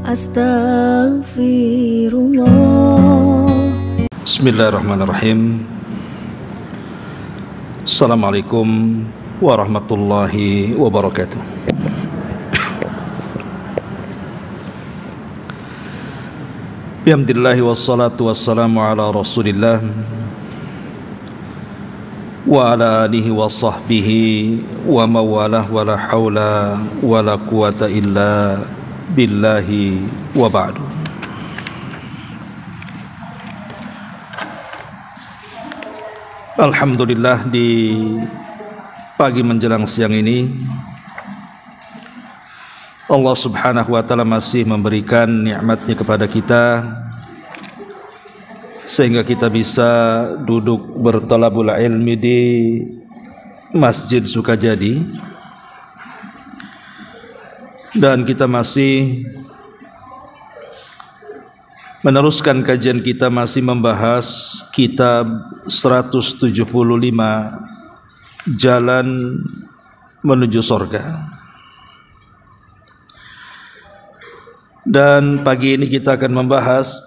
Astaghfirullah. Bismillahirrahmanirrahim. Assalamualaikum warahmatullahi wabarakatuh. Bihamdillahi wassalatu wassalamu ala rasulillah wa ala alihi wa sahbihi wa mawalah wa la hawla wa la quwata illa billahi wa ba'du. Alhamdulillah, di pagi menjelang siang ini Allah subhanahu wa ta'ala masih memberikan nikmatnya kepada kita sehingga kita bisa duduk bertalabul ilmi di Masjid Sukajadi, dan kita masih meneruskan kajian kita, masih membahas kitab 175 Jalan Menuju Surga. Dan pagi ini kita akan membahas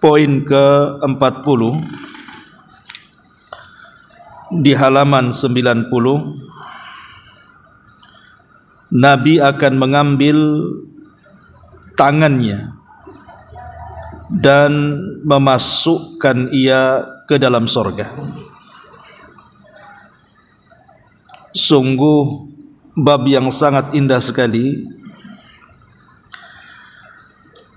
poin ke-40 di halaman 90. Nabi akan mengambil tangannya dan memasukkan ia ke dalam surga. Sungguh bab yang sangat indah sekali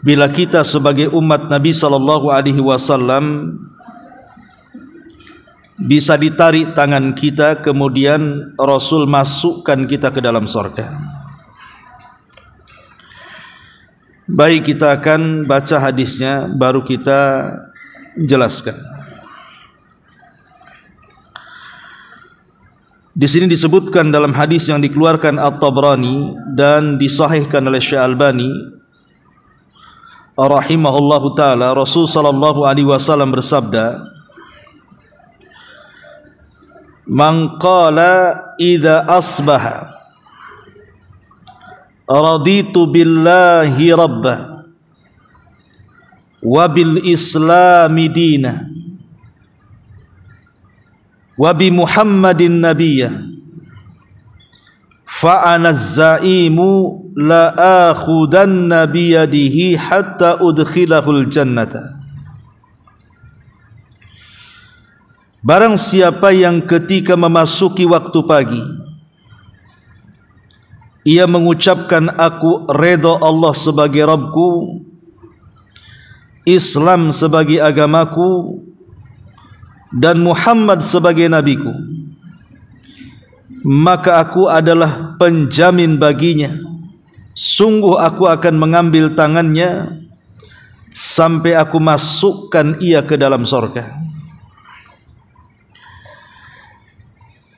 bila kita sebagai umat Nabi sallallahu alaihi wasallam bisa ditarik tangan kita, kemudian Rasul masukkan kita ke dalam surga. Baik, kita akan baca hadisnya, baru kita jelaskan. Di sini disebutkan dalam hadis yang dikeluarkan At-Tabrani dan disahihkan oleh Syekh Albani rahimahullahu taala, Rasul sallallahu alaihi wasallam bersabda, "Man qala idza asbaha raditu billahi rabba wa bil islami dina wa bi muhammadin nabiyya fa ana az-zaimu la akhudanna biyadihi hatta udkhilahul jannata." Barang siapa yang ketika memasuki waktu pagi ia mengucapkan, "Aku redha Allah sebagai Rabbku, Islam sebagai agamaku, dan Muhammad sebagai nabiku," maka aku adalah penjamin baginya, sungguh aku akan mengambil tangannya sampai aku masukkan ia ke dalam surga.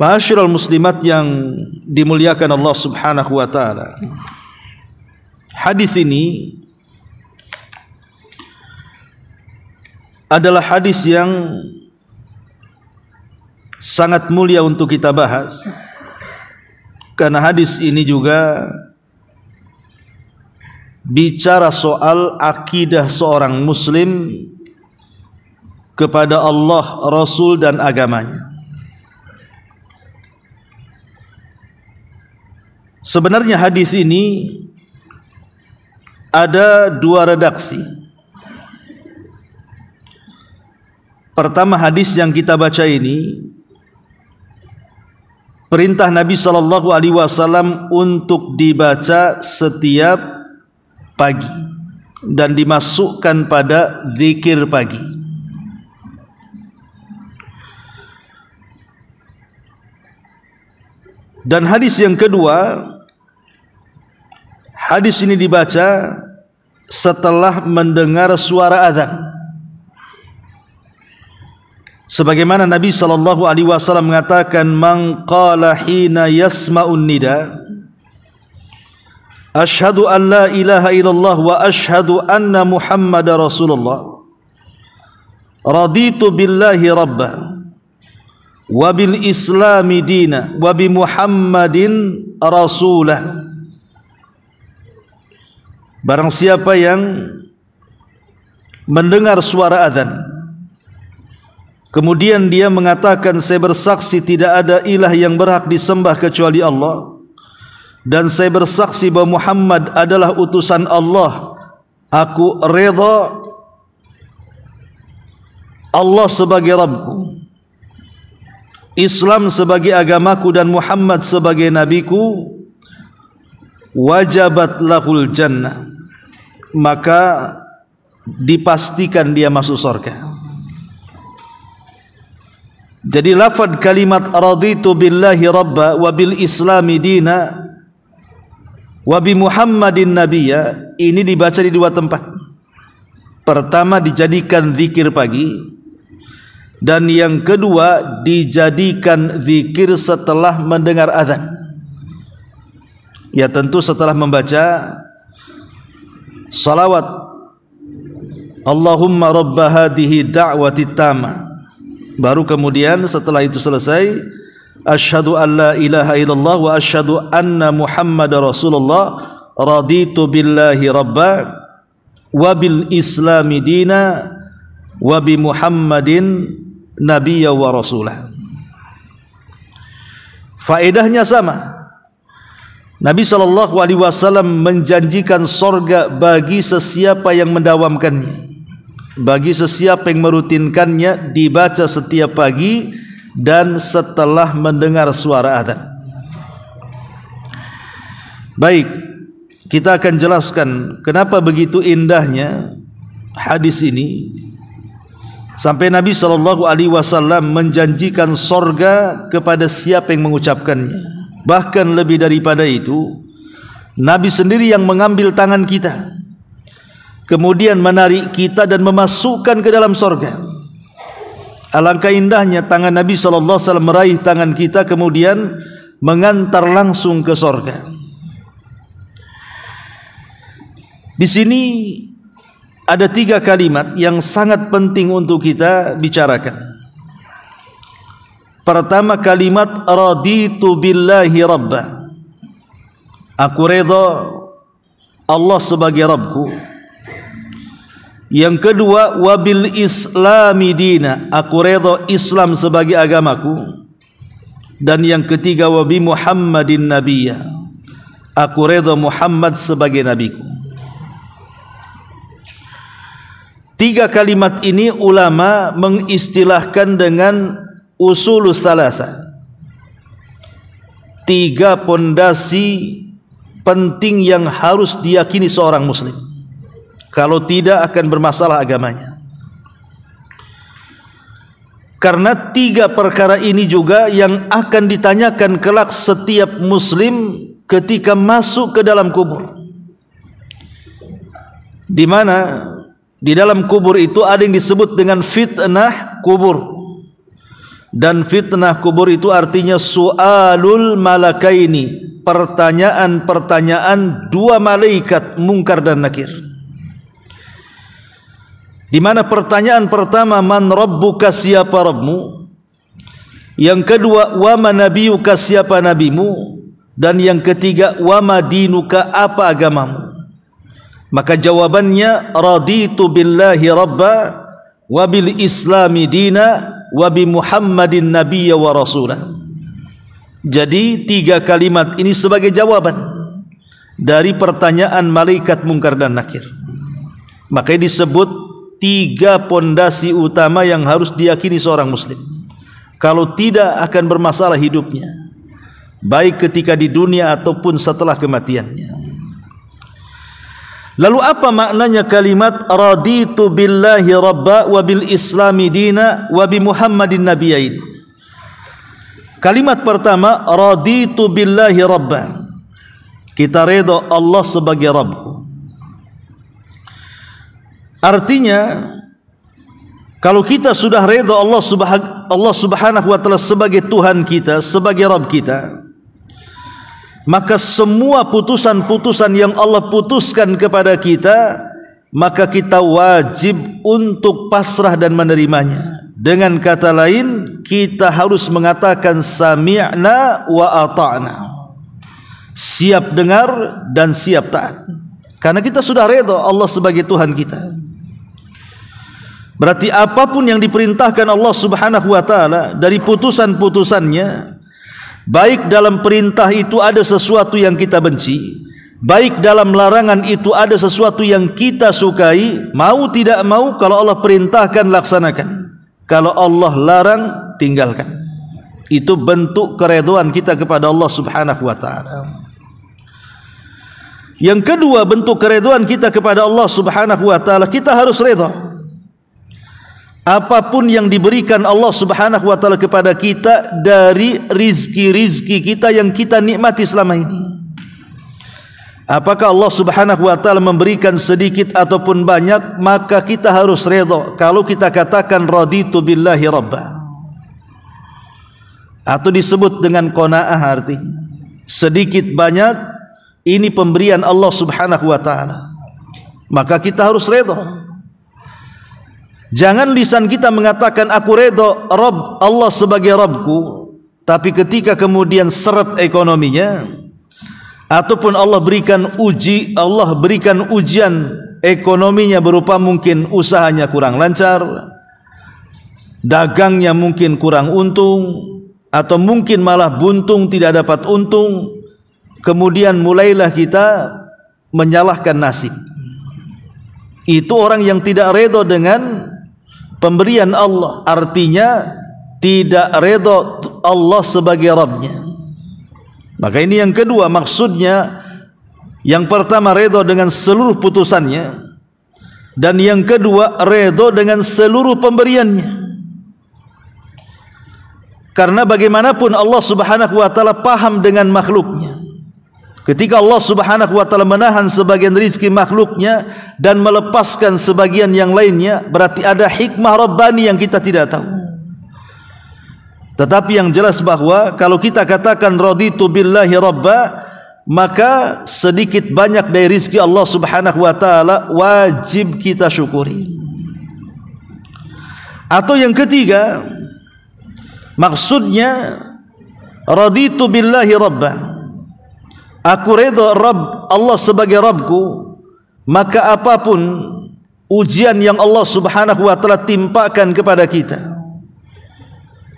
Ma'asyiral muslimat yang dimuliakan Allah subhanahu wa ta'ala, hadis ini adalah hadis yang sangat mulia untuk kita bahas, karena hadis ini juga bicara soal akidah seorang muslim kepada Allah, Rasul dan agamanya. Sebenarnya hadis ini ada dua redaksi. Pertama, hadis yang kita baca ini perintah Nabi sallallahu alaihi wasallam untuk dibaca setiap pagi dan dimasukkan pada zikir pagi. Dan hadis yang kedua, hadis ini dibaca setelah mendengar suara azan, sebagaimana Nabi sallallahu alaihi wasallam mengatakan, "Man qala hina yasma'un nida asyhadu an la ilaha illallah wa asyhadu anna Muhammadar Rasulullah raditu billahi rabba wa bil islami dina wa bi Muhammadin rasulah." Barang siapa yang mendengar suara azan, kemudian dia mengatakan, saya bersaksi tidak ada ilah yang berhak disembah kecuali Allah, dan saya bersaksi bahwa Muhammad adalah utusan Allah, aku redha Allah sebagai Rabbku, Islam sebagai agamaku, dan Muhammad sebagai nabiku, wajabat lahul jannah, maka dipastikan dia masuk surga. Jadi lafaz kalimat raditu billahi rabba wa bil islami dina wa bi Muhammadin nabiyya ini dibaca di dua tempat. Pertama dijadikan zikir pagi, dan yang kedua dijadikan zikir setelah mendengar azan. Ya tentu setelah membaca salawat Allahumma rabba hadhihi da'wati tamma, baru kemudian setelah itu selesai asyhadu an la ilaha illallah wa asyhadu anna muhammadar rasulullah raditu billahi rabba wa bil islami dina wa bi muhammadin nabiyya wa rasulah. Faedahnya sama. Nabi SAW menjanjikan sorga bagi sesiapa yang mendawamkannya, bagi sesiapa yang merutinkannya, dibaca setiap pagi dan setelah mendengar suara adzan. Baik, kita akan jelaskan kenapa begitu indahnya hadis ini, sampai Nabi SAW menjanjikan sorga kepada siapa yang mengucapkannya. Bahkan lebih daripada itu, Nabi sendiri yang mengambil tangan kita, kemudian menarik kita dan memasukkan ke dalam sorga. Alangkah indahnya tangan Nabi SAW meraih tangan kita, kemudian mengantar langsung ke sorga. Di sini ada 3 kalimat yang sangat penting untuk kita bicarakan. Pertama, kalimat raditu billahi rabba, aku redha Allah sebagai Rabbku. Yang kedua, wabil islami dina, aku redha Islam sebagai agamaku. Dan yang ketiga, wabi Muhammadin nabiyya, aku redha Muhammad sebagai nabiku. 3 kalimat ini ulama mengistilahkan dengan usulus thalatha, 3 pondasi penting yang harus diyakini seorang muslim, kalau tidak akan bermasalah agamanya. Karena 3 perkara ini juga yang akan ditanyakan kelak setiap muslim ketika masuk ke dalam kubur, di mana di dalam kubur itu ada yang disebut dengan fitnah kubur. Dan fitnah kubur itu artinya su'alul malakaini, pertanyaan-pertanyaan 2 malaikat Munkar dan Nakir. Di mana pertanyaan pertama, man rabbuka, siapa Rabbmu? Yang kedua, wa ma nabiyuka, siapa nabimu? Dan yang ketiga, wa ma dinuka, apa agamamu? Maka jawabannya raditu billahi rabba wa bil islami dina wa bi Muhammadin nabiyya wa rasulah. Jadi 3 kalimat ini sebagai jawaban dari pertanyaan malaikat Munkar dan Nakir. Makanya disebut 3 pondasi utama yang harus diyakini seorang muslim, kalau tidak akan bermasalah hidupnya, baik ketika di dunia ataupun setelah kematiannya. Lalu apa maknanya kalimat raditu billahi rabba wa bil islami dina wa bi Muhammadin nabiyya ini? Kalimat pertama, raditu billahi rabba, kita redha Allah sebagai Rabbku. Artinya kalau kita sudah redha Allah Subhanahu wa taala sebagai Tuhan kita, sebagai Rabb kita, maka semua putusan-putusan yang Allah putuskan kepada kita, maka kita wajib untuk pasrah dan menerimanya. Dengan kata lain, kita harus mengatakan sami'na wa ata'na, siap dengar dan siap taat. Karena kita sudah redha Allah sebagai Tuhan kita. Berarti apapun yang diperintahkan Allah Subhanahu wa taala dari putusan-putusannya, baik dalam perintah itu ada sesuatu yang kita benci, baik dalam larangan itu ada sesuatu yang kita sukai, mau tidak mau kalau Allah perintahkan laksanakan, kalau Allah larang tinggalkan. Itu bentuk keridhaan kita kepada Allah Subhanahu wa taala. Yang kedua, bentuk keridhaan kita kepada Allah Subhanahu wa taala, kita harus redha. Apapun yang diberikan Allah Subhanahu wa taala kepada kita dari rizki-rizki kita yang kita nikmati selama ini. Apakah Allah Subhanahu wa taala memberikan sedikit ataupun banyak, maka kita harus redha. Kalau kita katakan raditu billahi rabba, atau disebut dengan qanaah, artinya sedikit banyak ini pemberian Allah Subhanahu wa taala, maka kita harus redha. Jangan lisan kita mengatakan aku redha Rabb Allah sebagai Rabbku, tapi ketika kemudian seret ekonominya, ataupun Allah berikan ujian ekonominya berupa mungkin usahanya kurang lancar, dagangnya mungkin kurang untung, atau mungkin malah buntung tidak dapat untung, kemudian mulailah kita menyalahkan nasib. Itu orang yang tidak redha dengan pemberian Allah, artinya tidak redha Allah sebagai Rabbnya. Maka ini yang kedua, maksudnya yang pertama redha dengan seluruh putusannya, dan yang kedua redha dengan seluruh pemberiannya. Karena bagaimanapun Allah Subhanahu wa taala paham dengan makhluknya. Ketika Allah Subhanahu wa taala menahan sebagian rizki makhluknya dan melepaskan sebagian yang lainnya, berarti ada hikmah Rabbani yang kita tidak tahu. Tetapi yang jelas bahwa kalau kita katakan raditu billahi rabba, maka sedikit banyak dari rizki Allah Subhanahu wa taala wajib kita syukuri. Atau yang ketiga, maksudnya raditu billahi rabba, aku redha Rabb Allah sebagai Rabbku, maka apapun ujian yang Allah Subhanahu wa taala timpakan kepada kita,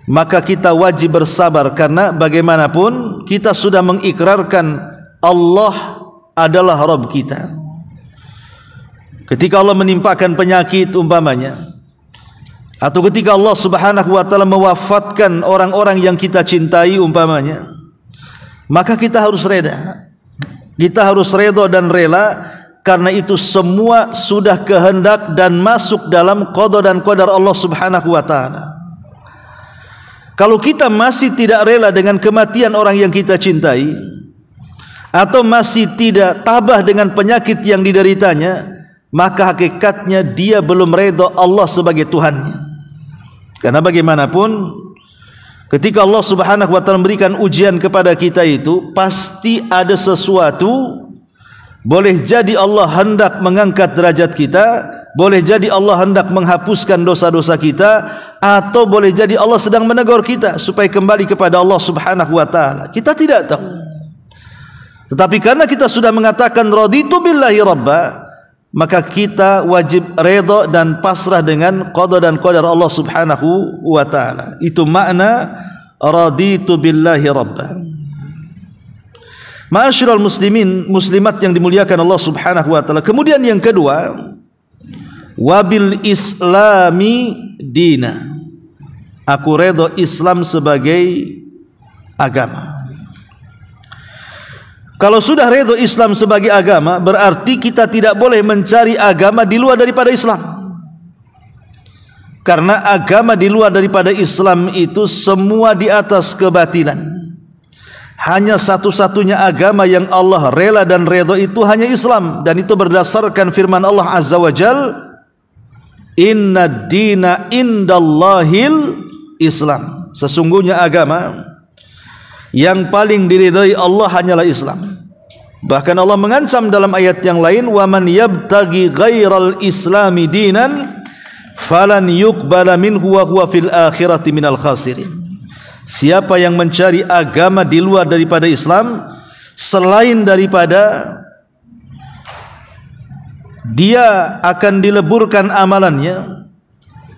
maka kita wajib bersabar. Karena bagaimanapun kita sudah mengikrarkan Allah adalah Rabb kita. Ketika Allah menimpakan penyakit umpamanya, atau ketika Allah Subhanahu wa taala mewafatkan orang-orang yang kita cintai umpamanya, maka kita harus redha. Kita harus redha dan rela, karena itu semua sudah kehendak dan masuk dalam qada dan qadar Allah Subhanahu wa taala. Kalau kita masih tidak rela dengan kematian orang yang kita cintai, atau masih tidak tabah dengan penyakit yang dideritanya, maka hakikatnya dia belum redha Allah sebagai Tuhannya. Karena bagaimanapun ketika Allah Subhanahu wa taala memberikan ujian kepada kita itu pasti ada sesuatu. Boleh jadi Allah hendak mengangkat derajat kita, boleh jadi Allah hendak menghapuskan dosa-dosa kita, atau boleh jadi Allah sedang menegur kita supaya kembali kepada Allah Subhanahu wa taala. Kita tidak tahu. Tetapi karena kita sudah mengatakan raditu billahi rabba, maka kita wajib redha dan pasrah dengan qada dan qadar Allah Subhanahu wa taala. Itu makna raditu billahi rabba. Ma'asyiral muslimin muslimat yang dimuliakan Allah Subhanahu wa taala. Kemudian yang kedua, wabil islami dina, aku redha Islam sebagai agama. Kalau sudah redha Islam sebagai agama, berarti kita tidak boleh mencari agama di luar daripada Islam. Karena agama di luar daripada Islam itu semua di atas kebatilan. Hanya satu-satunya agama yang Allah rela dan redha itu hanya Islam, dan itu berdasarkan firman Allah Azza wa Jal, inna dina indallahil Islam. Sesungguhnya agama yang paling diridhai Allah hanyalah Islam. Bahkan Allah mengancam dalam ayat yang lain, wa man yabtaghi ghairal islami dinan falan yuqbala minhu wa huwa fil akhirati minal khasirin. Siapa yang mencari agama di luar daripada Islam, selain daripada dia akan dileburkan amalannya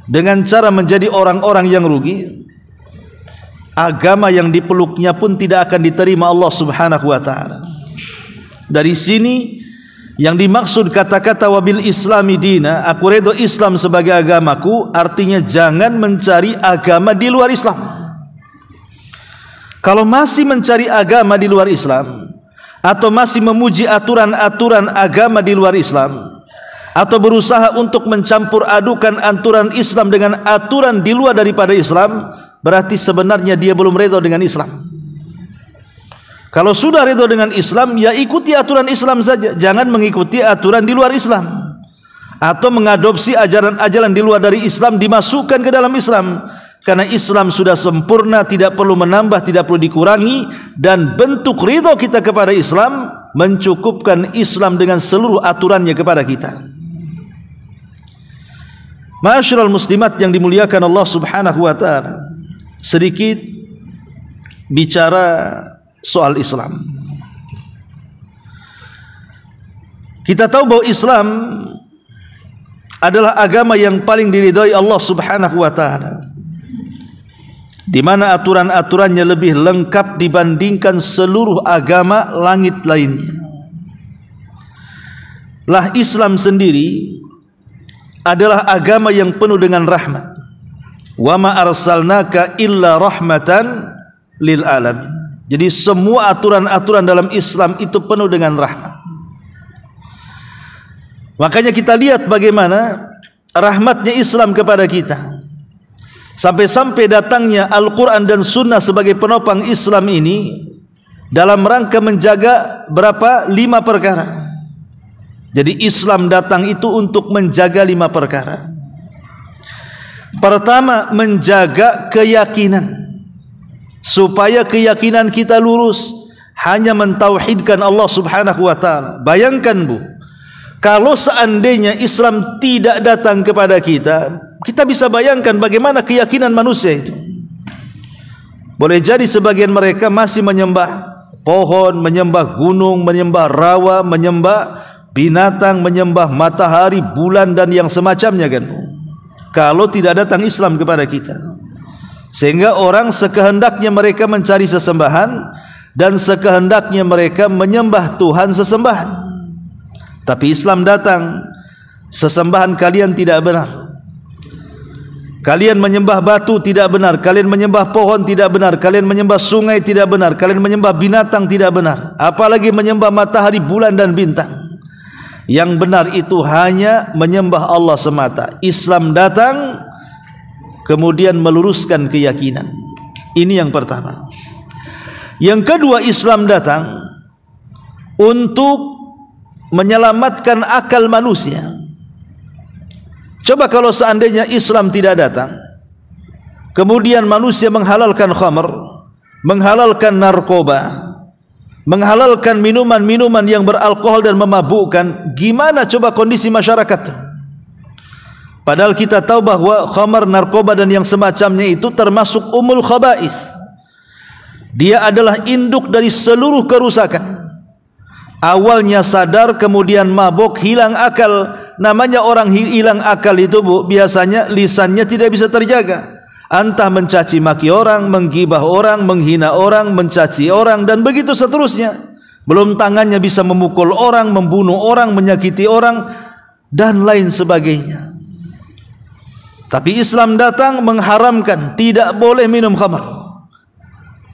dengan cara menjadi orang-orang yang rugi. Agama yang dipeluknya pun tidak akan diterima Allah Subhanahu wa taala. Dari sini yang dimaksud kata-kata wabil islami dina, aku redha Islam sebagai agamaku, artinya jangan mencari agama di luar Islam. Kalau masih mencari agama di luar Islam, atau masih memuji aturan-aturan agama di luar Islam, atau berusaha untuk mencampur adukan aturan Islam dengan aturan di luar daripada Islam, berarti sebenarnya dia belum redha dengan Islam. Kalau sudah redha dengan Islam, ya ikuti aturan Islam saja, jangan mengikuti aturan di luar Islam, atau mengadopsi ajaran-ajaran di luar dari Islam dimasukkan ke dalam Islam. Karena Islam sudah sempurna, tidak perlu menambah, tidak perlu dikurangi, dan bentuk ridha kita kepada Islam mencukupkan Islam dengan seluruh aturannya kepada kita. Ma'asyiral muslimat yang dimuliakan Allah Subhanahu wa taala, sedikit bicara soal Islam. Kita tahu bahwa Islam adalah agama yang paling diridhai Allah Subhanahu wa taala, di mana aturan-aturannya lebih lengkap dibandingkan seluruh agama langit lainnya. Lah Islam sendiri adalah agama yang penuh dengan rahmat. Wa ma arsalnaka illa rahmatan lil alamin. Jadi semua aturan-aturan dalam Islam itu penuh dengan rahmat. Makanya kita lihat bagaimana rahmatnya Islam kepada kita. Sampai-sampai datangnya Al-Quran dan Sunnah sebagai penopang Islam ini dalam rangka menjaga berapa? 5 perkara. Jadi Islam datang itu untuk menjaga 5 perkara. Pertama, menjaga keyakinan, supaya keyakinan kita lurus, hanya mentauhidkan Allah Subhanahu wa taala. Bayangkan Bu, kalau seandainya Islam tidak datang kepada kita, kita bisa bayangkan bagaimana keyakinan manusia itu. Boleh jadi sebagian mereka masih menyembah pohon, menyembah gunung, menyembah rawa, menyembah binatang, menyembah matahari, bulan dan yang semacamnya kan. Kalau tidak datang Islam kepada kita, sehingga orang sekehendaknya mereka mencari sesembahan dan sekehendaknya mereka menyembah Tuhan sesembahan. Tapi Islam datang, sesembahan kalian tidak benar. Kalian menyembah batu tidak benar, kalian menyembah pohon tidak benar, kalian menyembah sungai tidak benar, kalian menyembah binatang tidak benar, apalagi menyembah matahari, bulan dan bintang. Yang benar itu hanya menyembah Allah semata. Islam datang kemudian meluruskan keyakinan. Ini yang pertama. Yang kedua, Islam datang untuk menyelamatkan akal manusia. Coba kalau seandainya Islam tidak datang, kemudian manusia menghalalkan khamr, menghalalkan narkoba, menghalalkan minuman-minuman yang beralkohol dan memabukkan, gimana coba kondisi masyarakat? Padahal kita tahu bahwa khamr, narkoba dan yang semacamnya itu termasuk umul khaba'ith. Dia adalah induk dari seluruh kerusakan. Awalnya sadar, kemudian mabuk, hilang akal. Namanya orang hilang akal itu Bu, biasanya lisannya tidak bisa terjaga. Entah mencaci maki orang, menggibah orang, menghina orang, mencaci orang, dan begitu seterusnya. Belum tangannya bisa memukul orang, membunuh orang, menyakiti orang, dan lain sebagainya. Tapi Islam datang mengharamkan, tidak boleh minum khamr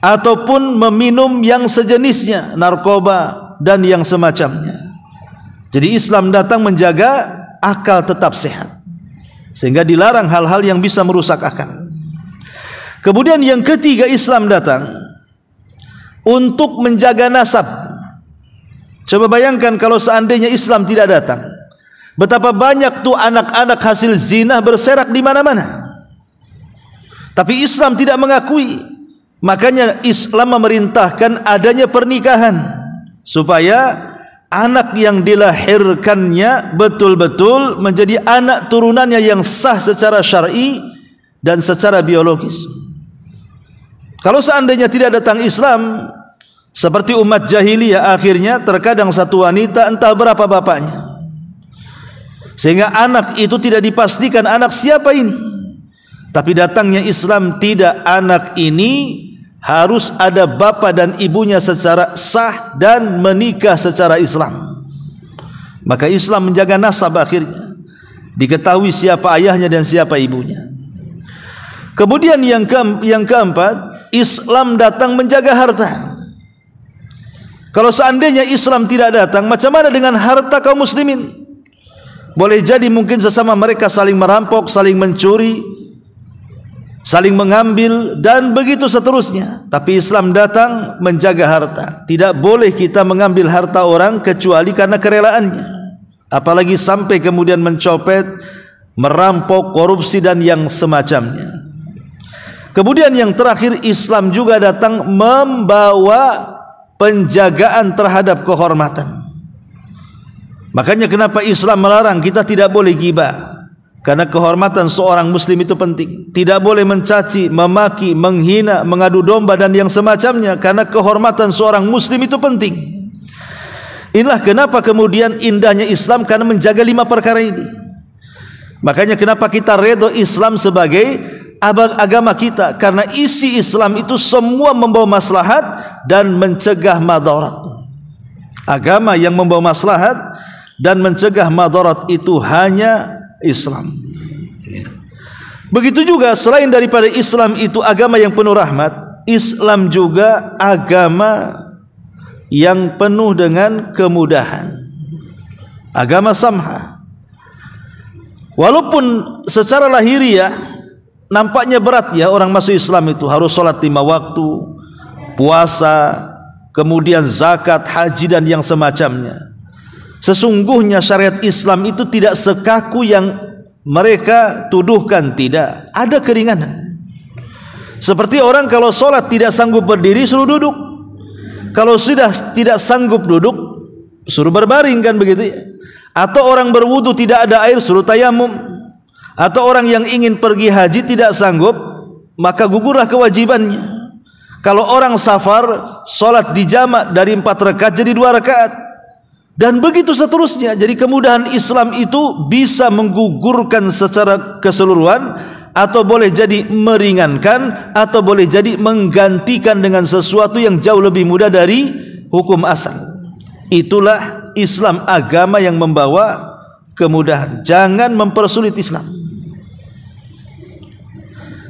ataupun meminum yang sejenisnya, narkoba dan yang semacamnya. Jadi Islam datang menjaga akal tetap sehat, sehingga dilarang hal-hal yang bisa merusak akal. Kemudian yang ketiga, Islam datang untuk menjaga nasab. Coba bayangkan kalau seandainya Islam tidak datang, betapa banyak tuh anak-anak hasil zina berserak di mana-mana. Tapi Islam tidak mengakui. Makanya Islam memerintahkan adanya pernikahan, supaya anak yang dilahirkannya betul-betul menjadi anak turunannya yang sah secara syar'i dan secara biologis. Kalau seandainya tidak datang Islam, seperti umat jahiliyah, akhirnya terkadang satu wanita entah berapa bapaknya. sehingga anak itu tidak dipastikan anak siapa ini. Tapi datangnya Islam tidak, anak ini harus ada bapa dan ibunya secara sah dan menikah secara Islam. Maka Islam menjaga nasab, akhirnya diketahui siapa ayahnya dan siapa ibunya. Kemudian yang keempat, Islam datang menjaga harta. Kalau seandainya Islam tidak datang, macam mana dengan harta kaum muslimin? Boleh jadi mungkin sesama mereka saling merampok, saling mencuri, saling mengambil, dan begitu seterusnya. Tapi Islam datang menjaga harta. Tidak boleh kita mengambil harta orang kecuali karena kerelaannya, apalagi sampai kemudian mencopet, merampok, korupsi dan yang semacamnya. Kemudian yang terakhir, Islam juga datang membawa penjagaan terhadap kehormatan. Makanya kenapa Islam melarang kita tidak boleh ghibah, karena kehormatan seorang muslim itu penting. Tidak boleh mencaci, memaki, menghina, mengadu domba dan yang semacamnya, karena kehormatan seorang muslim itu penting. Inilah kenapa kemudian indahnya Islam, karena menjaga 5 perkara ini. Makanya kenapa kita redha Islam sebagai agama kita, karena isi Islam itu semua membawa maslahat dan mencegah madarat. Agama yang membawa maslahat dan mencegah madarat itu hanya Islam. Begitu juga selain daripada Islam itu agama yang penuh rahmat, Islam juga agama yang penuh dengan kemudahan, agama samha. Walaupun secara lahiriah nampaknya berat ya orang masuk Islam itu, harus sholat 5 waktu, puasa, kemudian zakat, haji dan yang semacamnya. Sesungguhnya syariat Islam itu tidak sekaku yang mereka tuduhkan, tidak. Ada keringanan. Seperti orang kalau sholat tidak sanggup berdiri, suruh duduk. Kalau sudah tidak sanggup duduk, suruh berbaring, kan begitu ya. Atau orang berwudu tidak ada air, suruh tayamum. Atau orang yang ingin pergi haji tidak sanggup, maka gugurlah kewajibannya. Kalau orang safar, sholat dijamak dari 4 rakaat jadi 2 rakaat. Dan begitu seterusnya. Jadi kemudahan Islam itu bisa menggugurkan secara keseluruhan, atau boleh jadi meringankan, atau boleh jadi menggantikan dengan sesuatu yang jauh lebih mudah dari hukum asal. Itulah Islam, agama yang membawa kemudahan. Jangan mempersulit Islam.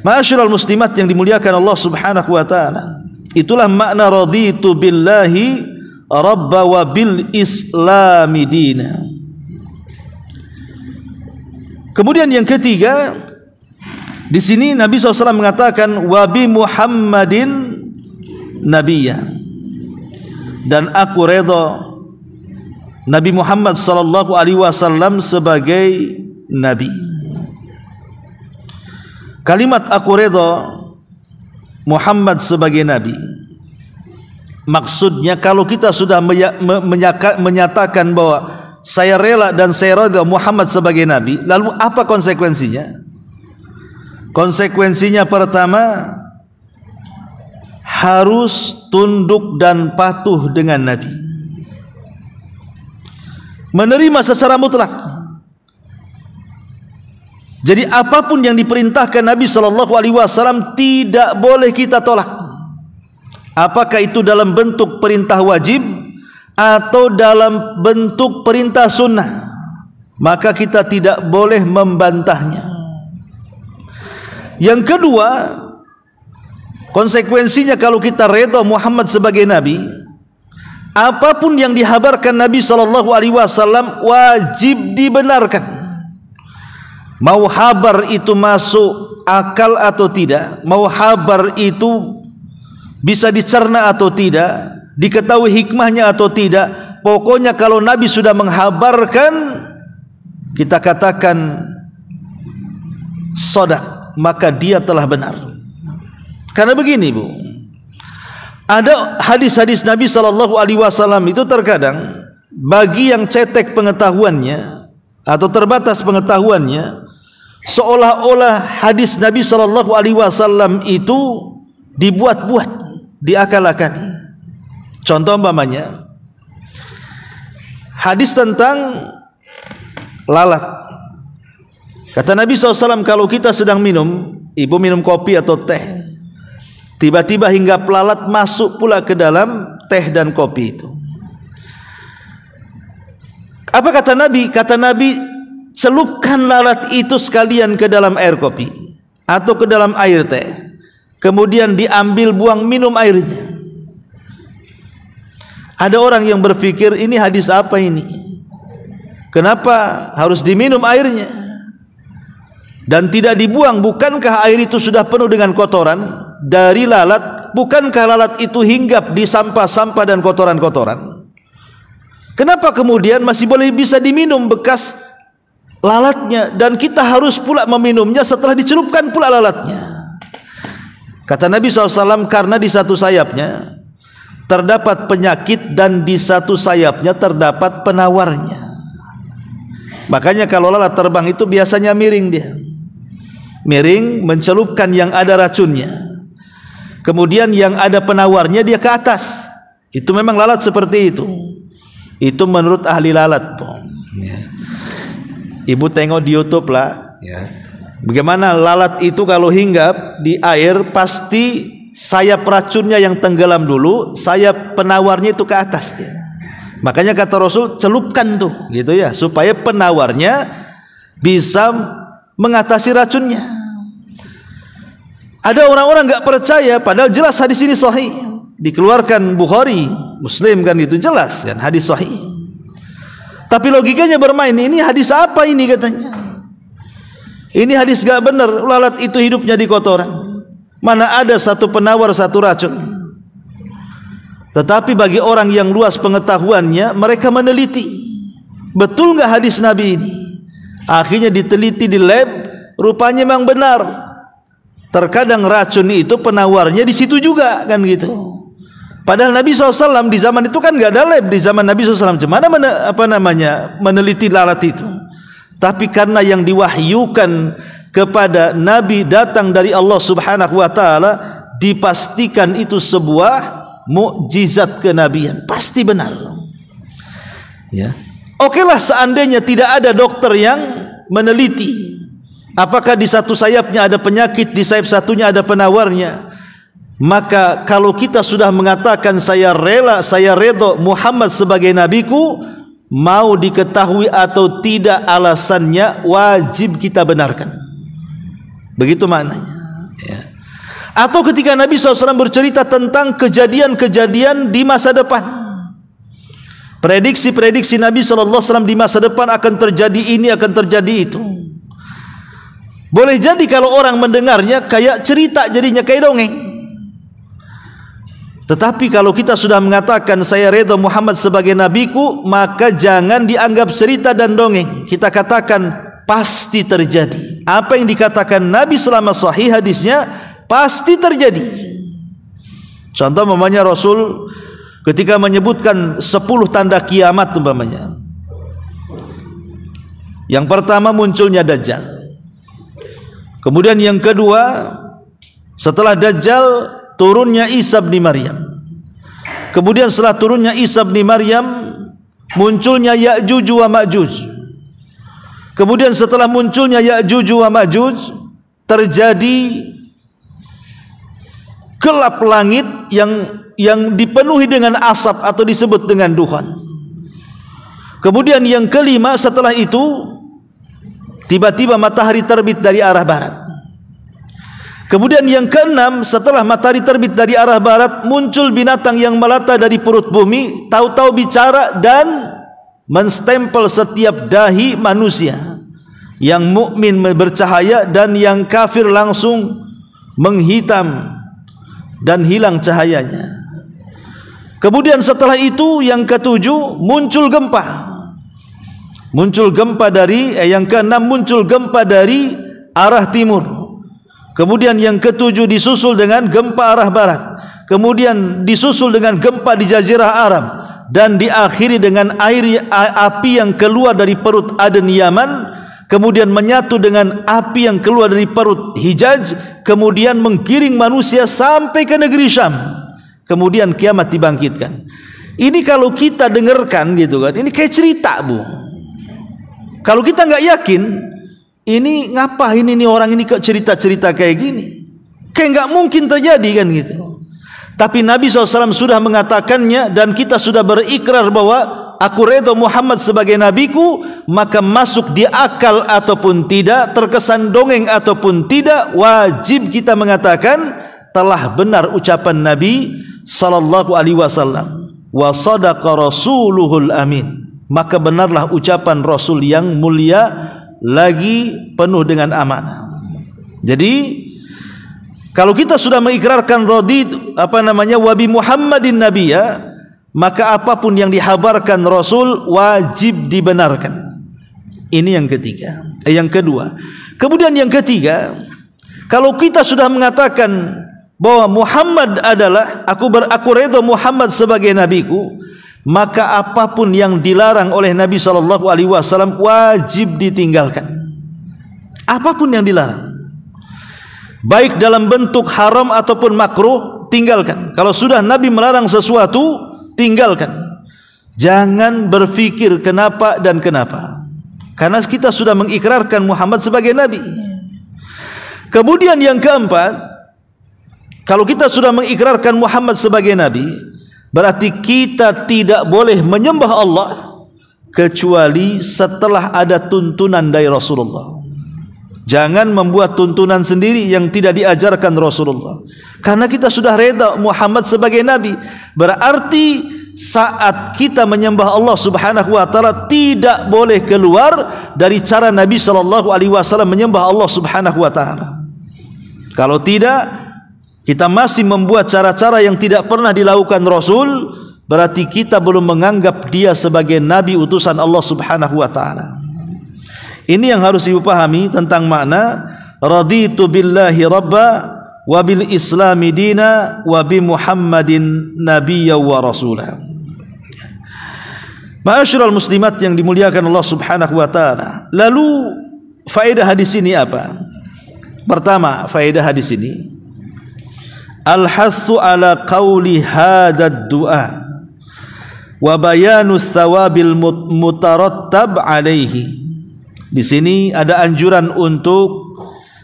Ma'asyiral muslimat yang dimuliakan Allah Subhanahu wa taala, itulah makna raditu billahi rabba wa bil islami dina. Kemudian yang ketiga, di sini Nabi SAW mengatakan wa bi Muhammadin nabiyya, dan aku redha Nabi Muhammad sallallahu alaihi wasallam sebagai nabi. Kalimat aku redha Muhammad sebagai nabi, maksudnya kalau kita sudah menyatakan bahwa saya rela dan saya redha Muhammad sebagai nabi, lalu apa konsekuensinya? Konsekuensinya pertama, harus tunduk dan patuh dengan nabi, menerima secara mutlak. Jadi apapun yang diperintahkan Nabi SAW tidak boleh kita tolak. Apakah itu dalam bentuk perintah wajib atau dalam bentuk perintah sunnah, maka kita tidak boleh membantahnya. Yang kedua, konsekuensinya kalau kita redha Muhammad sebagai nabi, apapun yang dihabarkan Nabi SAW wajib dibenarkan. Mau habar itu masuk akal atau tidak, mau habar itu bisa dicerna atau tidak, diketahui hikmahnya atau tidak, pokoknya kalau Nabi sudah menghabarkan, kita katakan shadaq, maka dia telah benar. Karena begini Bu, ada hadis-hadis Nabi SAW itu terkadang bagi yang cetek pengetahuannya atau terbatas pengetahuannya, seolah-olah hadis Nabi SAW itu dibuat-buat, diakal-akali. Contoh umpamanya hadis tentang lalat. Kata Nabi SAW, kalau kita sedang minum, ibu minum kopi atau teh, tiba-tiba hinggap lalat masuk pula ke dalam teh dan kopi itu. Apa kata Nabi? Kata Nabi, celupkan lalat itu sekalian ke dalam air kopi atau ke dalam air teh, kemudian diambil buang minum airnya. Ada orang yang berpikir, ini hadis apa ini? Kenapa harus diminum airnya dan tidak dibuang? Bukankah air itu sudah penuh dengan kotoran dari lalat? Bukankah lalat itu hinggap di sampah-sampah dan kotoran-kotoran? Kenapa kemudian masih boleh bisa diminum bekas lalatnya, dan kita harus pula meminumnya setelah dicelupkan pula lalatnya? Kata Nabi SAW, karena di satu sayapnya terdapat penyakit dan di satu sayapnya terdapat penawarnya. Makanya kalau lalat terbang itu biasanya miring dia. Miring mencelupkan yang ada racunnya. Kemudian yang ada penawarnya dia ke atas. Itu memang lalat seperti itu. Itu menurut ahli lalat. Ya. Ibu tengok di YouTube lah. Ya. Bagaimana lalat itu kalau hinggap di air, pasti sayap racunnya yang tenggelam dulu, sayap penawarnya itu ke atas dia. Makanya kata Rasul, celupkan tuh, gitu ya, supaya penawarnya bisa mengatasi racunnya. Ada orang-orang enggak percaya, padahal jelas hadis ini sahih, dikeluarkan Bukhari, Muslim kan, itu jelas kan hadis sahih. Tapi logikanya bermain, ini hadis apa ini katanya? Ini hadis enggak benar, lalat itu hidupnya di kotoran. Mana ada satu penawar satu racun. Tetapi bagi orang yang luas pengetahuannya, mereka meneliti, betul enggak hadis Nabi ini? Akhirnya diteliti di lab, rupanya memang benar. Terkadang racun itu penawarnya di situ juga kan gitu. Padahal Nabi SAW di zaman itu kan enggak ada lab di zaman Nabi SAW. Gimana meneliti lalat itu? Tapi karena yang diwahyukan kepada Nabi datang dari Allah Subhanahu wa taala, dipastikan itu sebuah mukjizat kenabian, pasti benar. Ya. Okelah seandainya tidak ada dokter yang meneliti apakah di satu sayapnya ada penyakit, di sayap satunya ada penawarnya. Maka kalau kita sudah mengatakan saya rela, saya redha Muhammad sebagai nabiku, mau diketahui atau tidak alasannya, wajib kita benarkan. Begitu maknanya. Ya. Atau ketika Nabi SAW bercerita tentang kejadian-kejadian di masa depan, prediksi-prediksi Nabi SAW di masa depan akan terjadi ini, akan terjadi itu. Boleh jadi kalau orang mendengarnya kayak cerita, jadinya kayak dongeng. Tetapi kalau kita sudah mengatakan saya redha Muhammad sebagai nabiku, maka jangan dianggap cerita dan dongeng. Kita katakan pasti terjadi. Apa yang dikatakan Nabi selama sahih hadisnya pasti terjadi. Contoh umpamanya Rasul ketika menyebutkan 10 tanda kiamat umpamanya. Yang pertama munculnya Dajjal. Kemudian yang kedua, setelah Dajjal turunnya Isa bin Maryam. Kemudian setelah turunnya Isa bin Maryam munculnya Ya'juj wa Ma'juj. Kemudian setelah munculnya Ya'juj wa Ma'juj terjadi gelap langit yang dipenuhi dengan asap atau disebut dengan duhan. Kemudian yang kelima, setelah itu tiba-tiba matahari terbit dari arah barat. Kemudian yang keenam, setelah matahari terbit dari arah barat, muncul binatang yang melata dari perut bumi, tahu-tahu bicara dan menstempel setiap dahi manusia. Yang mukmin bercahaya dan yang kafir langsung menghitam dan hilang cahayanya. Kemudian setelah itu yang ketujuh muncul gempa. Muncul gempa dari yang keenam muncul gempa dari arah timur. Kemudian yang ketujuh disusul dengan gempa arah barat. Kemudian disusul dengan gempa di Jazirah Arab dan diakhiri dengan api yang keluar dari perut Aden Yaman, kemudian menyatu dengan api yang keluar dari perut Hijaz, kemudian menggiring manusia sampai ke negeri Syam. Kemudian kiamat dibangkitkan. Ini kalau kita dengarkan gitu kan, ini kayak cerita, Bu. Kalau kita nggak yakin, ini ngapain ini orang ini kok cerita-cerita kayak gini? Kayak nggak mungkin terjadi kan gitu. Tapi Nabi SAW sudah mengatakannya dan kita sudah berikrar bahwa aku redha Muhammad sebagai nabiku, maka masuk di akal ataupun tidak, terkesan dongeng ataupun tidak, wajib kita mengatakan telah benar ucapan Nabi sallallahu alaihi wasallam. Wa sadaqa rasuluhul amin. Maka benarlah ucapan Rasul yang mulia lagi penuh dengan amanah. Jadi kalau kita sudah mengikrarkan wabi Muhammadin nabiyya, maka apapun yang dihabarkan Rasul wajib dibenarkan. Ini yang ketiga. Yang kedua. Kemudian yang ketiga, kalau kita sudah mengatakan bahwa Muhammad adalah aku redha Muhammad sebagai nabiku, maka apapun yang dilarang oleh Nabi sallallahu alaihi wasallam wajib ditinggalkan. Apapun yang dilarang, baik dalam bentuk haram ataupun makruh, tinggalkan. Kalau sudah Nabi melarang sesuatu, tinggalkan. Jangan berfikir kenapa dan kenapa, karena kita sudah mengikrarkan Muhammad sebagai Nabi. Kemudian yang keempat, kalau kita sudah mengikrarkan Muhammad sebagai Nabi, berarti kita tidak boleh menyembah Allah kecuali setelah ada tuntunan dari Rasulullah. Jangan membuat tuntunan sendiri yang tidak diajarkan Rasulullah. Karena kita sudah redha Muhammad sebagai Nabi, berarti saat kita menyembah Allah Subhanahu wa taala tidak boleh keluar dari cara Nabi sallallahu alaihi wasallam menyembah Allah Subhanahu wa taala. Kalau tidak, kita masih membuat cara-cara yang tidak pernah dilakukan Rasul, berarti kita belum menganggap dia sebagai Nabi utusan Allah Subhanahu wa taala. Ini yang harus dipahami tentang makna raditu billahi rabba wa bil islami dina wa bi Muhammadin nabiyya wa rasulah. Ma'asyiral muslimat yang dimuliakan Allah Subhanahu wa taala. Lalu faedah hadis ini apa? Pertama, faedah hadis ini al-hathu ala qawli hadzal du'a wa bayanu thawabil mutarattab alaihi. Di sini ada anjuran untuk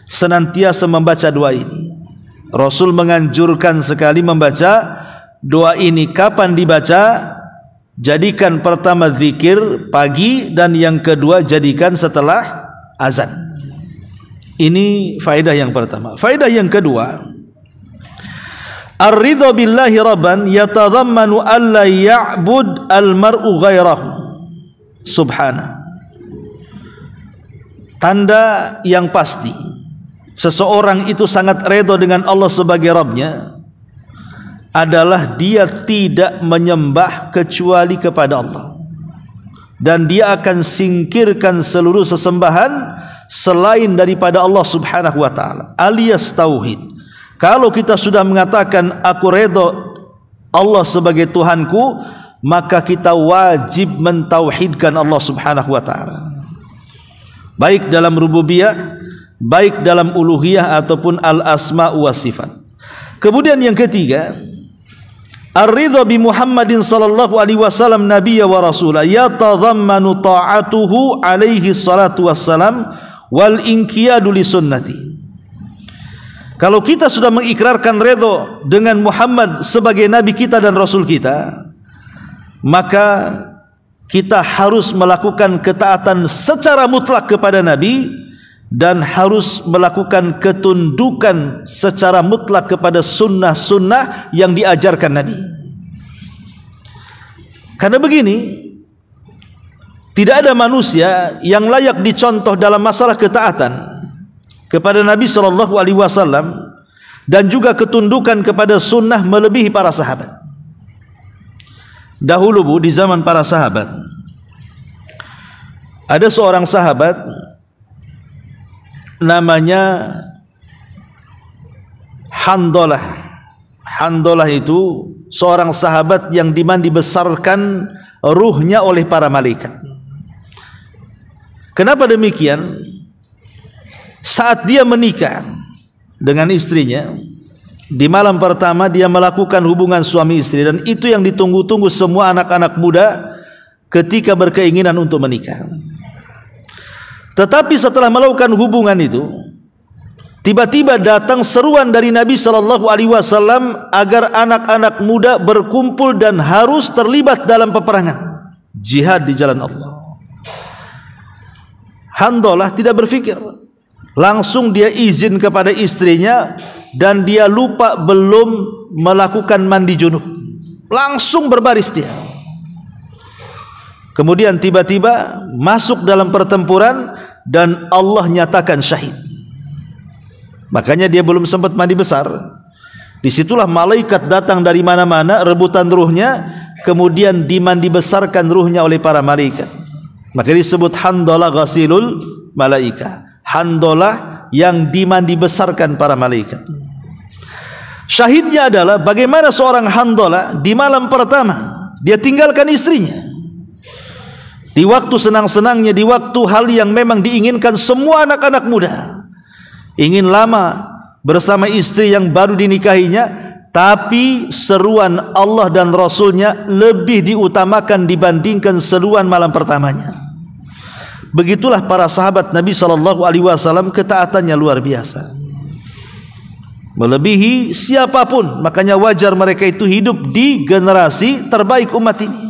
senantiasa membaca doa ini. Rasul menganjurkan sekali membaca doa ini. Kapan dibaca? Jadikan pertama zikir pagi dan yang kedua jadikan setelah azan. Ini faedah yang pertama. Faedah yang kedua, ar-ridha billahi rabban yatadhammanu alla ya'bud al-mar'u ghairahu subhanahu. Tanda yang pasti seseorang itu sangat redha dengan Allah sebagai Rabbnya adalah dia tidak menyembah kecuali kepada Allah, dan dia akan singkirkan seluruh sesembahan selain daripada Allah Subhanahu wa taala, alias tauhid. Kalau kita sudah mengatakan aku redha Allah sebagai Tuhanku, maka kita wajib mentauhidkan Allah Subhanahu wa taala, baik dalam rububiyah, baik dalam uluhiyah ataupun al-asma wa sifat. Kemudian yang ketiga, ar-ridha bi Muhammadin sallallahu alaihi wasallam nabiyya wa rasulah yatadhammanu ta'atuhu alaihi salatu wassalam wal inqiyadu li sunnati. Kalau kita sudah mengikrarkan redha dengan Muhammad sebagai nabi kita dan rasul kita, maka kita harus melakukan ketaatan secara mutlak kepada Nabi dan harus melakukan ketundukan secara mutlak kepada sunnah-sunnah yang diajarkan Nabi. Karena begini, tidak ada manusia yang layak dicontoh dalam masalah ketaatan kepada Nabi sallallahu alaihi wasallam dan juga ketundukan kepada sunnah melebihi para sahabat. Dahulu di zaman para sahabat, ada seorang sahabat namanya Handalah. Handalah itu seorang sahabat yang dibesarkan ruhnya oleh para malaikat. Kenapa demikian? Saat dia menikah dengan istrinya, di malam pertama dia melakukan hubungan suami istri, dan itu yang ditunggu-tunggu semua anak-anak muda ketika berkeinginan untuk menikah. Tetapi setelah melakukan hubungan itu, tiba-tiba datang seruan dari Nabi SAW agar anak-anak muda berkumpul dan harus terlibat dalam peperangan jihad di jalan Allah. Handalah tidak berfikir, langsung dia izin kepada istrinya dan dia lupa belum melakukan mandi junub, langsung berbaris dia. Kemudian tiba-tiba masuk dalam pertempuran dan Allah nyatakan syahid. Makanya dia belum sempat mandi besar. Disitulah malaikat datang dari mana-mana rebutan ruhnya, kemudian dimandi besarkan ruhnya oleh para malaikat. Maka disebut Handalah ghasilul malaika, Handalah yang dimandi besarkan para malaikat. Syahidnya adalah bagaimana seorang Handalah di malam pertama dia tinggalkan istrinya, di waktu senang-senangnya, di waktu hal yang memang diinginkan semua anak-anak muda, ingin lama bersama istri yang baru dinikahinya, tapi seruan Allah dan Rasulnya lebih diutamakan dibandingkan seruan malam pertamanya. Begitulah para sahabat Nabi SAW, ketaatannya luar biasa, melebihi siapapun. Makanya wajar mereka itu hidup di generasi terbaik umat ini.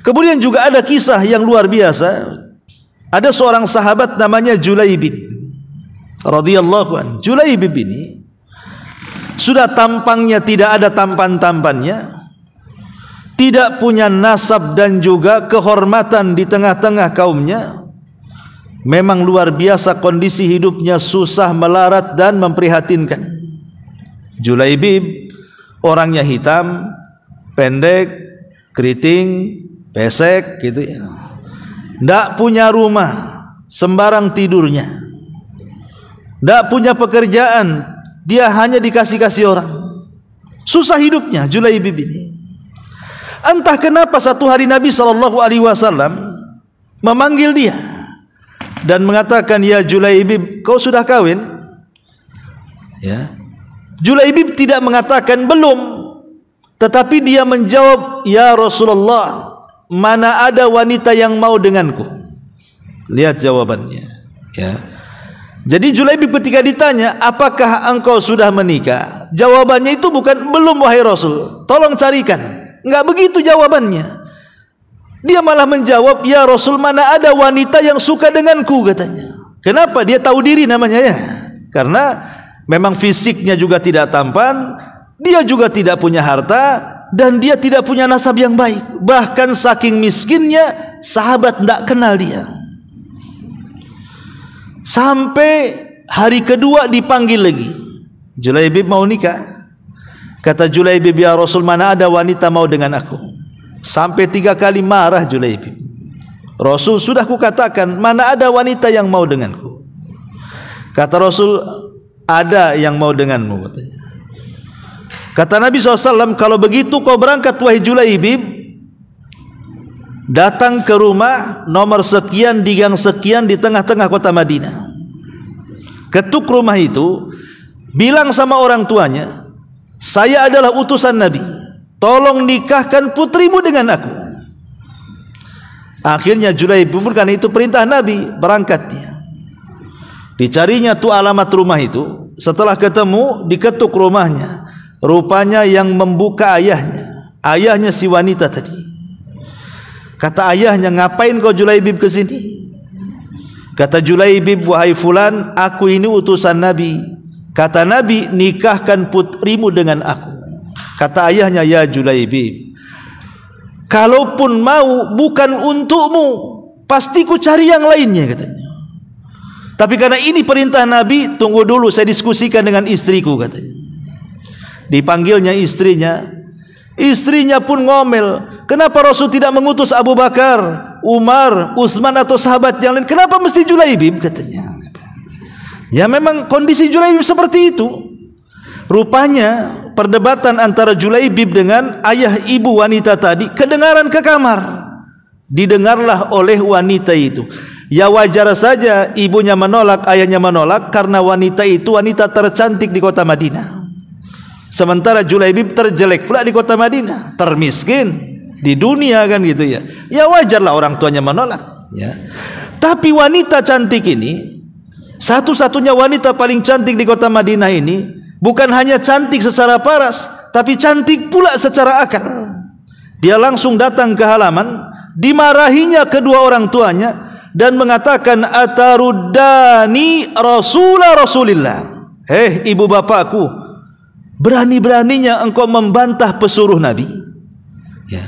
Kemudian juga ada kisah yang luar biasa. Ada seorang sahabat namanya Julaibib radhiyallahu anhu. Julaibib ini sudah tampangnya tidak ada tampan-tampannya, tidak punya nasab dan juga kehormatan di tengah-tengah kaumnya. Memang luar biasa kondisi hidupnya, susah, melarat dan memprihatinkan. Julaibib orangnya hitam, pendek, keriting, pesek gitu ya. Tidak punya rumah, sembarang tidurnya. Tidak punya pekerjaan, dia hanya dikasih-kasih orang. Susah hidupnya Julaibib ini. Entah kenapa satu hari Nabi SAW memanggil dia dan mengatakan, "Ya Julaibib, kau sudah kawin?" Ya. Julaibib tidak mengatakan belum, tetapi dia menjawab, "Ya Rasulullah, mana ada wanita yang mau denganku?" Lihat jawabannya. Ya. Jadi Julaibib ketika ditanya, "Apakah engkau sudah menikah?" Jawabannya itu bukan belum wahai Rasul, tolong carikan. Enggak begitu jawabannya. Dia malah menjawab, "Ya Rasul, mana ada wanita yang suka denganku," katanya. Kenapa? Dia tahu diri namanya ya. Karena memang fisiknya juga tidak tampan, dia juga tidak punya harta, dan dia tidak punya nasab yang baik. Bahkan saking miskinnya, sahabat tidak kenal dia. Sampai hari kedua dipanggil lagi. Julaibib mau nikah. Kata Julaibib, "Ya Rasul, mana ada wanita mau dengan aku?" Sampai 3 kali marah Julaibib. "Rasul, sudah kukatakan, mana ada wanita yang mau denganku?" Kata Rasul, "Ada yang mau denganmu," katanya. Kata Nabi SAW, "Kalau begitu kau berangkat wahai Julaibib, datang ke rumah nomor sekian di gang sekian di tengah-tengah kota Madinah. Ketuk rumah itu, bilang sama orang tuanya, 'Saya adalah utusan Nabi, tolong nikahkan putrimu dengan aku.'" Akhirnya Julaibib pun, karena itu perintah Nabi, berangkat dia. Dicarinya tuh alamat rumah itu. Setelah ketemu, diketuk rumahnya. Rupanya yang membuka ayahnya. Ayahnya si wanita tadi. Kata ayahnya, "Ngapain kau Julaibib ke sini?" Kata Julaibib, "Wahai fulan, aku ini utusan Nabi. Kata Nabi, nikahkan putrimu dengan aku." Kata ayahnya, "Ya Julaibib, kalaupun mau bukan untukmu, pasti ku cari yang lainnya," katanya. "Tapi karena ini perintah Nabi, tunggu dulu saya diskusikan dengan istriku," katanya. Dipanggilnya istrinya. Istrinya pun ngomel, "Kenapa Rasul tidak mengutus Abu Bakar, Umar, Utsman atau sahabat yang lain? Kenapa mesti Julaibib?" katanya. Ya memang kondisi Julaibib seperti itu. Rupanya perdebatan antara Julaibib dengan ayah ibu wanita tadi kedengaran ke kamar. Didengarlah oleh wanita itu. Ya wajar saja ibunya menolak, ayahnya menolak, karena wanita itu wanita tercantik di kota Madinah. Sementara Julaibib terjelek pula di kota Madinah, termiskin di dunia kan gitu ya. Ya wajarlah orang tuanya menolak. Ya. Tapi wanita cantik ini, satu-satunya wanita paling cantik di kota Madinah ini, bukan hanya cantik secara paras, tapi cantik pula secara akal. Dia langsung datang ke halaman, dimarahinya kedua orang tuanya dan mengatakan, ataruddani Rasulillah. Ibu bapakku, berani-beraninya engkau membantah pesuruh Nabi. Ya.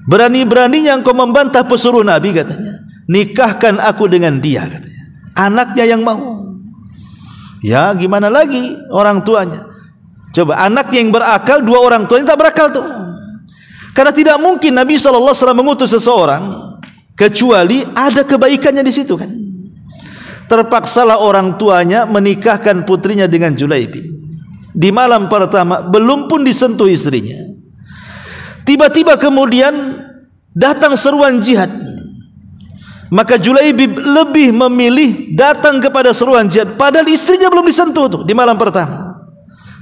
Berani-beraninya engkau membantah pesuruh Nabi, katanya. Nikahkan aku dengan dia, katanya. Anaknya yang mau. Ya, gimana lagi orang tuanya? Coba, anak yang berakal, dua orang tuanya tak berakal tuh. Karena tidak mungkin Nabi SAW mengutus seseorang kecuali ada kebaikannya di situ, kan. Terpaksalah orang tuanya menikahkan putrinya dengan Julaibib. Di malam pertama belum pun disentuh istrinya, tiba-tiba kemudian datang seruan jihad. Maka Julaibib lebih memilih datang kepada seruan jihad, padahal istrinya belum disentuh tuh di malam pertama.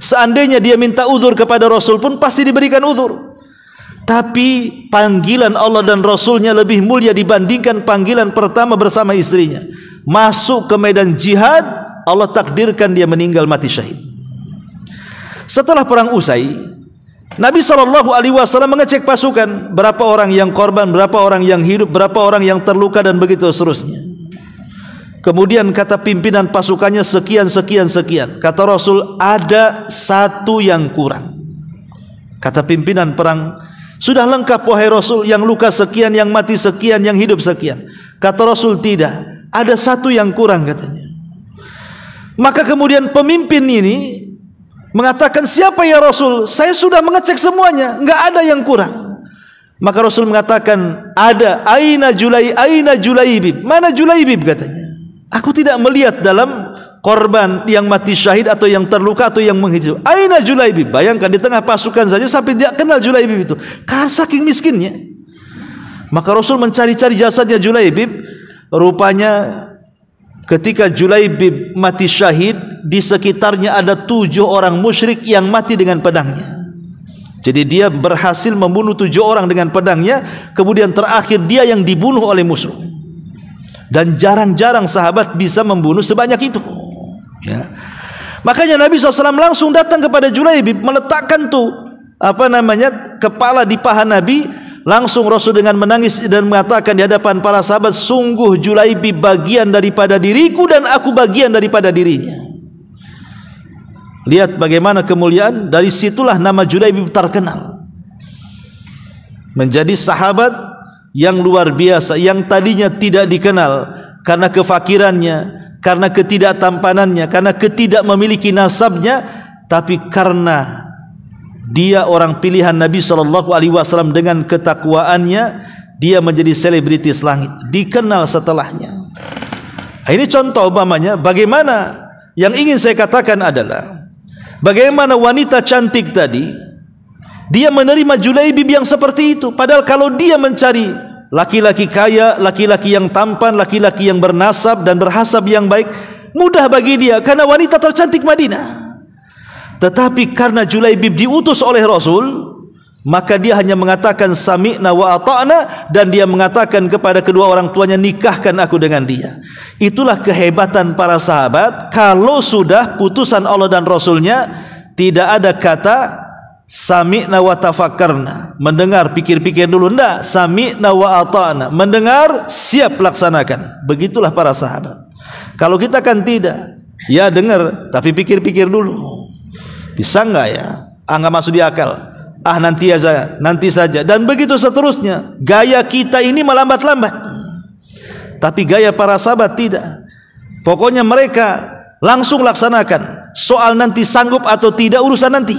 Seandainya dia minta uzur kepada Rasul pun pasti diberikan uzur. Tapi panggilan Allah dan Rasulnya lebih mulia dibandingkan panggilan pertama bersama istrinya. Masuk ke medan jihad, Allah takdirkan dia meninggal mati syahid. Setelah perang usai, Nabi SAW mengecek pasukan, berapa orang yang korban, berapa orang yang hidup, berapa orang yang terluka, dan begitu seterusnya. Kemudian kata pimpinan pasukannya, sekian. Kata Rasul, ada satu yang kurang. Kata pimpinan perang, sudah lengkap wahai Rasul, yang luka sekian, yang mati sekian, yang hidup sekian. Kata Rasul, tidak, ada satu yang kurang, katanya. Maka kemudian pemimpin ini mengatakan, siapa ya Rasul? Saya sudah mengecek semuanya, enggak ada yang kurang. Maka Rasul mengatakan, ada. Aina Julaibib? Mana Julaibib, katanya. Aku tidak melihat dalam korban yang mati syahid atau yang terluka atau yang menghidup. Aina Julaibib? Bayangkan di tengah pasukan saja sampai tidak kenal Julaibib itu, karena saking miskinnya. Maka Rasul mencari-cari jasadnya Julaibib. Rupanya ketika Julaibib mati syahid, di sekitarnya ada 7 orang musyrik yang mati dengan pedangnya. Jadi dia berhasil membunuh 7 orang dengan pedangnya. Kemudian terakhir dia yang dibunuh oleh musuh. Dan jarang-jarang sahabat bisa membunuh sebanyak itu. Ya. Makanya Nabi SAW langsung datang kepada Julaibib, meletakkan kepala di paha Nabi. Langsung Rasul dengan menangis dan mengatakan di hadapan para sahabat, sungguh Julaibib bagian daripada diriku dan aku bagian daripada dirinya. Lihat bagaimana kemuliaan. Dari situlah nama Julaibib terkenal menjadi sahabat yang luar biasa, yang tadinya tidak dikenal karena kefakirannya, karena ketidaktampanannya, karena tidak memiliki nasabnya, tapi karena dia orang pilihan Nabi SAW dengan ketakwaannya, dia menjadi selebritis langit, dikenal setelahnya. Ini contoh umpamanya bagaimana yang ingin saya katakan adalah bagaimana wanita cantik tadi dia menerima Julaibib yang seperti itu. Padahal kalau dia mencari laki-laki kaya, laki-laki yang tampan, laki-laki yang bernasab dan berhasab yang baik, mudah bagi dia karena wanita tercantik Madinah. Tetapi karena Julaibib diutus oleh Rasul, maka dia hanya mengatakan sami'na wa ata'na, dan dia mengatakan kepada kedua orang tuanya, nikahkan aku dengan dia. Itulah kehebatan para sahabat. Kalau sudah putusan Allah dan Rasulnya, tidak ada kata sami'na wa tafakkarna, mendengar pikir-pikir dulu, enggak. Sami'na wa ata'na, mendengar siap laksanakan. Begitulah para sahabat. Kalau kita kan tidak, ya dengar tapi pikir-pikir dulu, bisa enggak ya, enggak masuk di akal, nanti saja, dan begitu seterusnya. Gaya kita ini melambat-lambat, tapi gaya para sahabat tidak. Pokoknya mereka langsung laksanakan. Soal nanti sanggup atau tidak urusan nanti.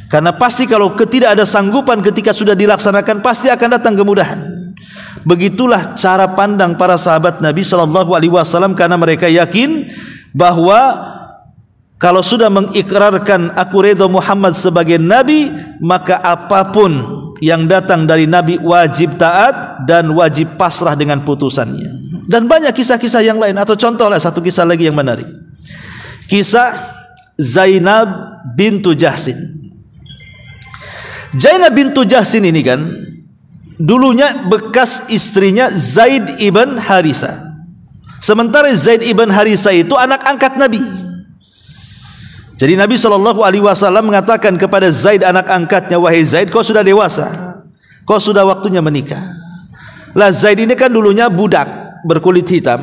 Karena pasti kalau tidak ada sanggupan ketika sudah dilaksanakan, pasti akan datang kemudahan. Begitulah cara pandang para sahabat Nabi SAW, karena mereka yakin bahwa kalau sudah mengikrarkan aku redha Muhammad sebagai Nabi, maka apapun yang datang dari Nabi wajib taat dan wajib pasrah dengan putusannya. Dan banyak kisah-kisah yang lain. Atau contohlah satu kisah lagi yang menarik, kisah Zainab bintu Jahsin. Zainab bintu Jahsin ini kan dulunya bekas istrinya Zaid ibn Haritha. Sementara Zaid ibn Haritha itu anak angkat Nabi. Jadi Nabi SAW mengatakan kepada Zaid anak angkatnya, wahai Zaid, kau sudah dewasa, kau sudah waktunya menikah. Lah Zaid ini kan dulunya budak berkulit hitam,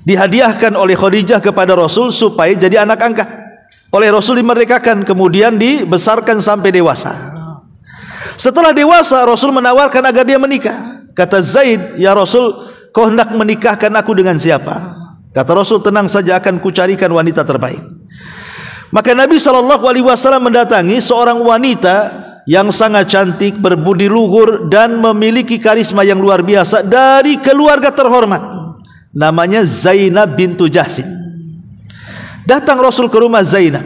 dihadiahkan oleh Khadijah kepada Rasul supaya jadi anak angkat. Oleh Rasul dimerdekakan, kemudian dibesarkan sampai dewasa. Setelah dewasa Rasul menawarkan agar dia menikah. Kata Zaid, ya Rasul, kau hendak menikahkan aku dengan siapa? Kata Rasul, tenang saja, akan kucarikan wanita terbaik. Maka Nabi SAW mendatangi seorang wanita yang sangat cantik, berbudi luhur dan memiliki karisma yang luar biasa dari keluarga terhormat. Namanya Zainab bintu Jahsin. Datang Rasul ke rumah Zainab.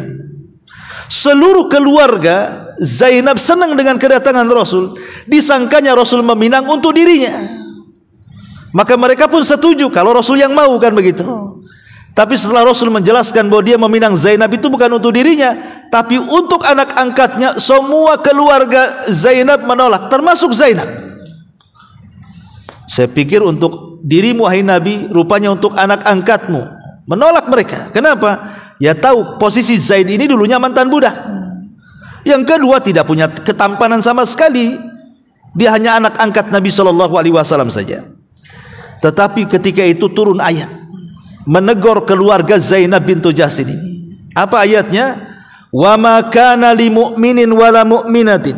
Seluruh keluarga Zainab senang dengan kedatangan Rasul. Disangkanya Rasul meminang untuk dirinya. Maka mereka pun setuju kalau Rasul yang mau, kan begitu. Tapi setelah Rasul menjelaskan bahwa dia meminang Zainab itu bukan untuk dirinya, tapi untuk anak angkatnya, semua keluarga Zainab menolak, termasuk Zainab. Saya pikir untuk dirimu wahai Nabi, rupanya untuk anak angkatmu. Menolak mereka. Kenapa? Ya tahu posisi Zaid ini dulunya mantan budak. Yang kedua, tidak punya ketampanan sama sekali. Dia hanya anak angkat Nabi SAW saja. Tetapi ketika itu turun ayat menegur keluarga Zainab bintu Jahsin ini. Apa ayatnya? Wa ma kana lil mu'minin wala mu'minatin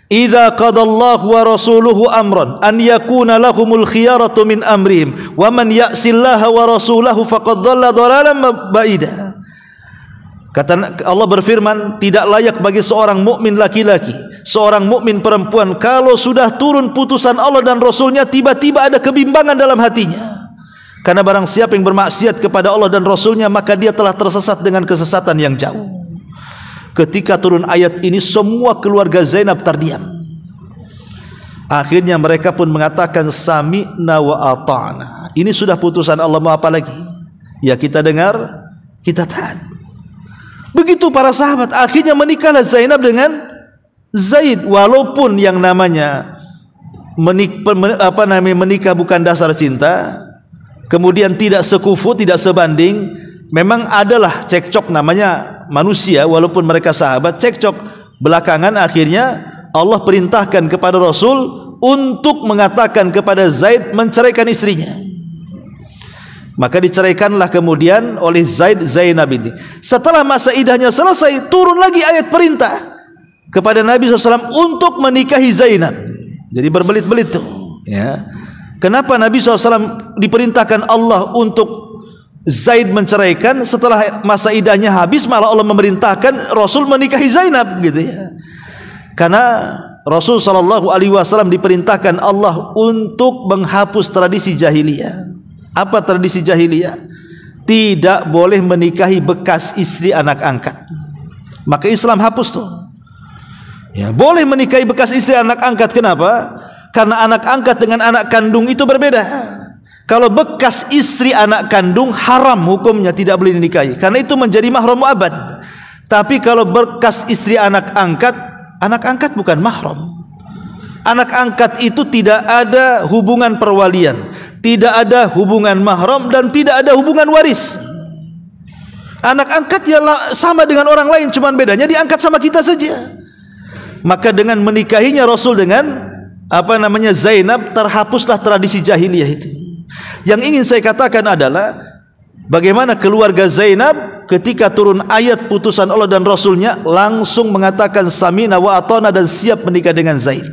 idza qadallahu wa rasuluhu amran an yakuna lahumul khiyaratu min amrihim wa man ya'sillaha wa rasulahu faqad dhalla dhalalan ba'ida. Kata Allah berfirman, tidak layak bagi seorang mukmin laki-laki, seorang mukmin perempuan, kalau sudah turun putusan Allah dan Rasulnya, tiba-tiba ada kebimbangan dalam hatinya. Karena barang siapa yang bermaksiat kepada Allah dan Rasulnya, maka dia telah tersesat dengan kesesatan yang jauh. Ketika turun ayat ini, semua keluarga Zainab terdiam. Akhirnya mereka pun mengatakan, sami'na wa ata'na. Ini sudah putusan Allah, mau apa lagi? Ya kita dengar, kita taat. Begitu para sahabat. Akhirnya menikahlah Zainab dengan Zaid. Walaupun yang namanya menikah bukan dasar cinta, kemudian tidak sekufu, tidak sebanding, memang adalah cekcok, namanya manusia. Walaupun mereka sahabat, cekcok. Belakangan akhirnya Allah perintahkan kepada Rasul untuk mengatakan kepada Zaid menceraikan istrinya. Maka diceraikanlah kemudian oleh Zainab ini. Setelah masa iddahnya selesai, turun lagi ayat perintah kepada Nabi SAW untuk menikahi Zainab. Jadi berbelit-belit tuh, ya. Kenapa Nabi SAW diperintahkan Allah untuk Zaid menceraikan, setelah masa iddahnya habis malah Allah memerintahkan Rasul menikahi Zainab, gitu ya. Karena Rasul SAW diperintahkan Allah untuk menghapus tradisi jahiliyah. Apa tradisi jahiliyah? Tidak boleh menikahi bekas istri anak angkat. Maka Islam hapus tuh. Ya, boleh menikahi bekas istri anak angkat. Kenapa? Karena anak angkat dengan anak kandung itu berbeda. Kalau bekas istri anak kandung haram hukumnya, tidak boleh dinikahi, karena itu menjadi mahram mu'abbad. Tapi kalau bekas istri anak angkat bukan mahram. Anak angkat itu tidak ada hubungan perwalian, tidak ada hubungan mahram, dan tidak ada hubungan waris. Anak angkat ya sama dengan orang lain, cuman bedanya diangkat sama kita saja. Maka dengan menikahinya Rasul dengan Zainab, terhapuslah tradisi jahiliyah itu. Yang ingin saya katakan adalah bagaimana keluarga Zainab ketika turun ayat putusan Allah dan Rasulnya langsung mengatakan samina wa atona dan siap menikah dengan Zaid.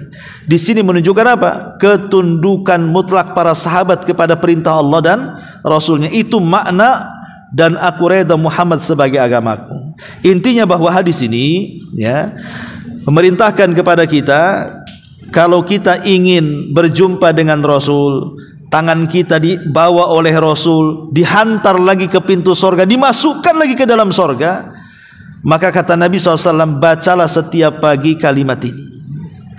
Di sini menunjukkan apa? Ketundukan mutlak para sahabat kepada perintah Allah dan Rasulnya. Itu makna dan aku reda Muhammad sebagai agamaku. Intinya bahwa hadis ini ya memerintahkan kepada kita, kalau kita ingin berjumpa dengan Rasul, tangan kita dibawa oleh Rasul, dihantar lagi ke pintu sorga, dimasukkan lagi ke dalam sorga, maka kata Nabi SAW, bacalah setiap pagi kalimat ini,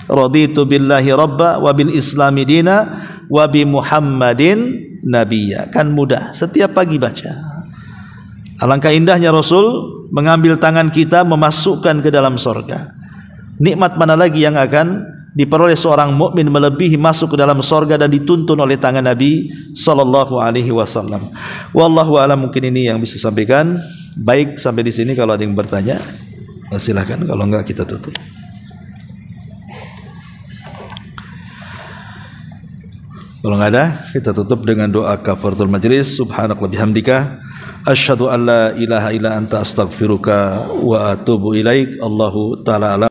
raditu billahi rabba wa bil islami dina wa bi Muhammadin nabiyya. Kan mudah, setiap pagi baca. Alangkah indahnya Rasul mengambil tangan kita, memasukkan ke dalam sorga. Nikmat mana lagi yang akan diperoleh seorang mukmin melebihi masuk ke dalam sorga dan dituntun oleh tangan Nabi sallallahu alaihi wasallam. Wallahu a'lam. Mungkin ini yang bisa sampaikan. Baik, sampai di sini. Kalau ada yang bertanya silakan, kalau enggak kita tutup. Kalau enggak ada, kita tutup dengan doa kafaratul majlis. Subhanakallah bihamdika asyhadu an la ilaha illa anta astaghfiruka wa atubu ilaik. Allahu ta'ala alam.